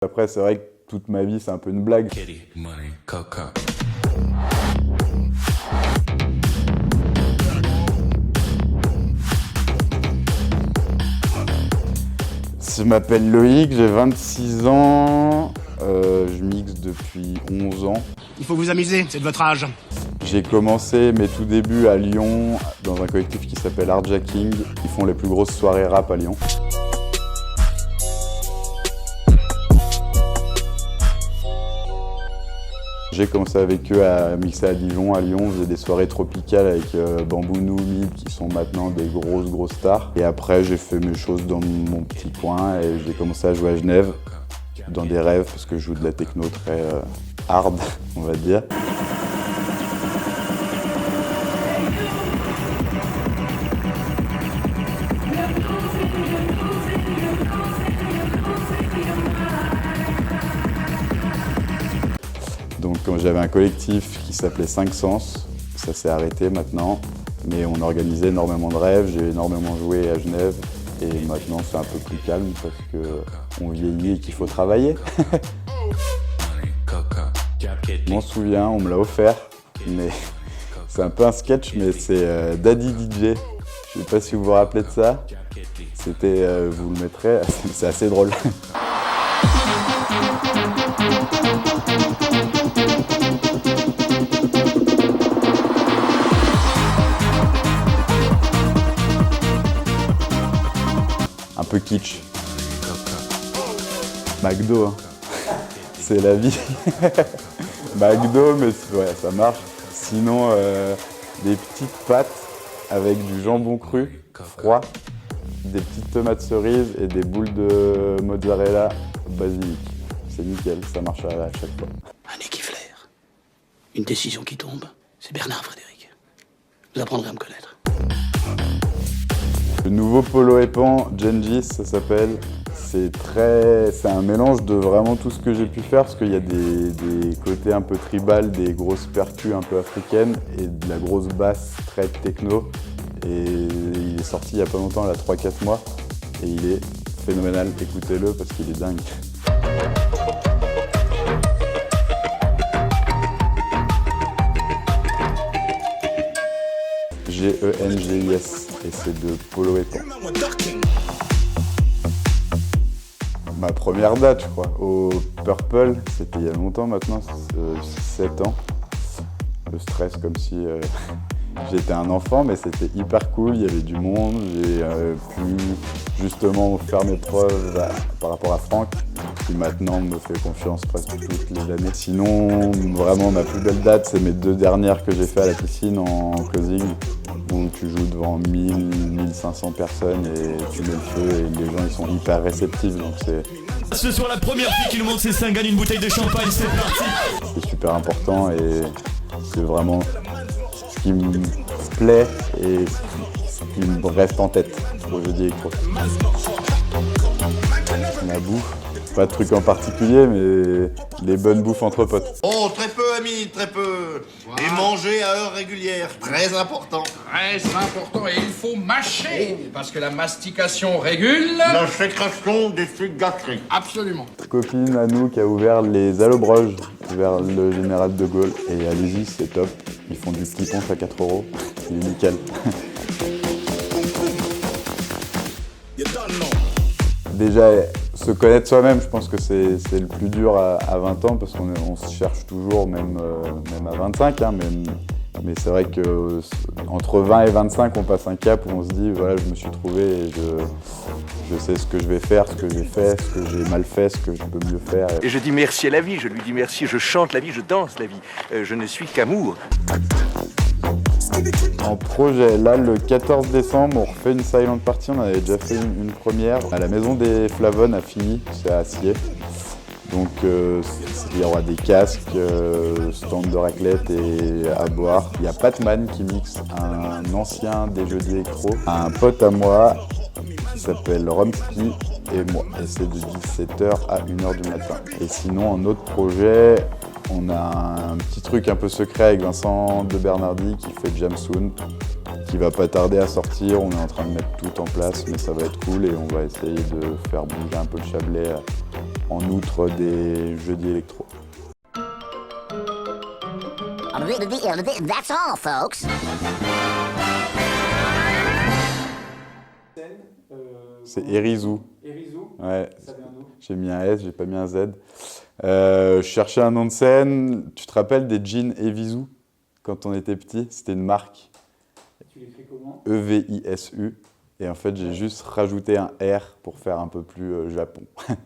Après, c'est vrai que toute ma vie, c'est un peu une blague. Je m'appelle Loïc, j'ai 26 ans, je mixe depuis 11 ans. Il faut vous amuser, c'est de votre âge. J'ai commencé mes tout débuts à Lyon, dans un collectif qui s'appelle Hardjacking. Ils font les plus grosses soirées rap à Lyon. J'ai commencé avec eux à mixer à Dijon, à Lyon, on faisait des soirées tropicales avec Bambounou, Mid, qui sont maintenant des grosses stars. Et après, j'ai fait mes choses dans mon petit coin et j'ai commencé à jouer à Genève, dans des rêves, parce que je joue de la techno très hard, on va dire. Donc j'avais un collectif qui s'appelait 5 Sens, ça s'est arrêté maintenant, mais on organisait énormément de rêves, j'ai énormément joué à Genève et maintenant c'est un peu plus calme parce qu'on vieillit et qu'il faut travailler. Je m'en souviens, on me l'a offert, mais c'est un peu un sketch, mais c'est Daddy DJ. Je sais pas si vous vous rappelez de ça, c'était, vous le mettrez, c'est assez drôle. Un peu kitsch. McDo, hein. C'est la vie. McDo, mais ouais, ça marche. Sinon, des petites pâtes avec du jambon cru, froid, des petites tomates cerises et des boules de mozzarella basilic. C'est nickel, ça marche à chaque fois. Un nez qui flaire. Une décision qui tombe. C'est Bernard, Frédéric. Vous apprendrez à me connaître. Le nouveau Polo Epan, Gengis, ça s'appelle. C'est un mélange de vraiment tout ce que j'ai pu faire, parce qu'il y a des côtés un peu tribal, des grosses percus un peu africaines et de la grosse basse très techno. Et il est sorti il y a pas longtemps, il y a 3-4 mois, et il est phénoménal. Écoutez-le parce qu'il est dingue. Gengis, et c'est de Polo Epan. Ma première date, je crois, au Purple, c'était il y a longtemps maintenant, 7 ans. Le stress comme si j'étais un enfant, mais c'était hyper cool, il y avait du monde, j'ai pu justement faire mes preuves par rapport à Franck, qui maintenant me fait confiance presque toutes les années. Sinon, vraiment ma plus belle date, c'est mes 2 dernières que j'ai fait à la piscine en closing, où tu joues devant 1000-1500 personnes et tu mets le feu et les gens ils sont hyper réceptifs, donc c'est... Ce soir, la première fille qui nous montre ses seins gagne une bouteille de champagne, c'est parti. C'est super important et c'est vraiment ce qui me plaît et ce qui me reste en tête au jeudi électro. La bouffe, pas de truc en particulier, mais les bonnes bouffes entre potes. Oh, très peu, amis, très peu. Voilà. Et manger à heure régulière, très important. Très important, et il faut mâcher, parce que la mastication régule. La sécrétion des fluides gastriques. Absolument. Copine à nous qui a ouvert les Allobroges vers le Général de Gaulle. Et allez-y, c'est top. Ils font du petit ponche à 4 €. Il est nickel. Déjà, se connaître soi-même, je pense que c'est le plus dur à 20 ans parce qu'on se cherche toujours, même à 25. Hein, mais c'est vrai qu'entre 20 et 25, on passe un cap où on se dit voilà, je me suis trouvé et je sais ce que je vais faire, ce que j'ai fait, ce que j'ai mal fait, ce que je peux mieux faire. Et je dis merci à la vie, je lui dis merci, je chante la vie, je danse la vie. Je ne suis qu'amour. En projet, là le 14 décembre, on refait une silent party, on avait déjà fait une première à la Maison des Flavones à Filly, c'est à Acier. Donc il y aura des casques, stand de raclette et à boire. Il y a Patman qui mixe, un ancien des jeudis électro, un pote à moi qui s'appelle Romski et moi. Et c'est de 17h à 1h du matin. Et sinon, en autre projet, on a un petit truc un peu secret avec Vincent de Bernardi qui fait Jam Soon, qui va pas tarder à sortir. On est en train de mettre tout en place, mais ça va être cool et on va essayer de faire bouger un peu le Chablais en outre des jeudis électro. That's all, folks. C'est Erizu. Erizu, Ouais, ça vient d'où? j'ai mis un S, j'ai pas mis un Z. Je cherchais un nom de scène. Tu te rappelles des jeans Evisu quand on était petit? C'était une marque. Tu l'écris comment? Evisu. Et en fait, j'ai juste rajouté un R pour faire un peu plus Japon.